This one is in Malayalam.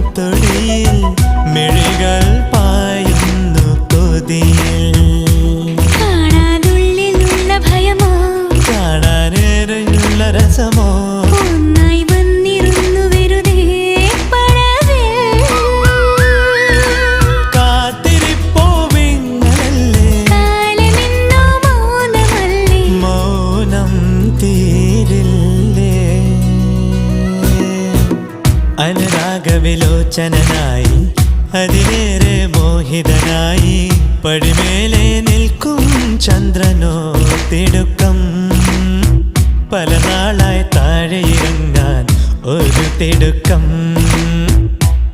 പൂത്തൊടിയിൽ മിഴികൾ പായുന്നു കൊതിയിൽ. കാണാനുള്ളിലുള്ള ഭയമോ കാണാനേറെയുള്ള രസമോ ഒന്നായി വന്നിരുന്നു വെറുതെ പടവിൽ. കാത്തിരിപ്പോ വിങ്ങലല്ലേ കാലമിന്നോ മൗനമല്ലേ മൗനം തീരില്ലേ. അനുരാഗവിലോചനായി അതിലേറെ മോഹിതനായി പടിമേലെ നിൽക്കും ചന്ദ്രനോ തിടുക്കം. പല നാളായി താഴെ ഇറങ്ങാൻ ഒരു തിടുക്കം.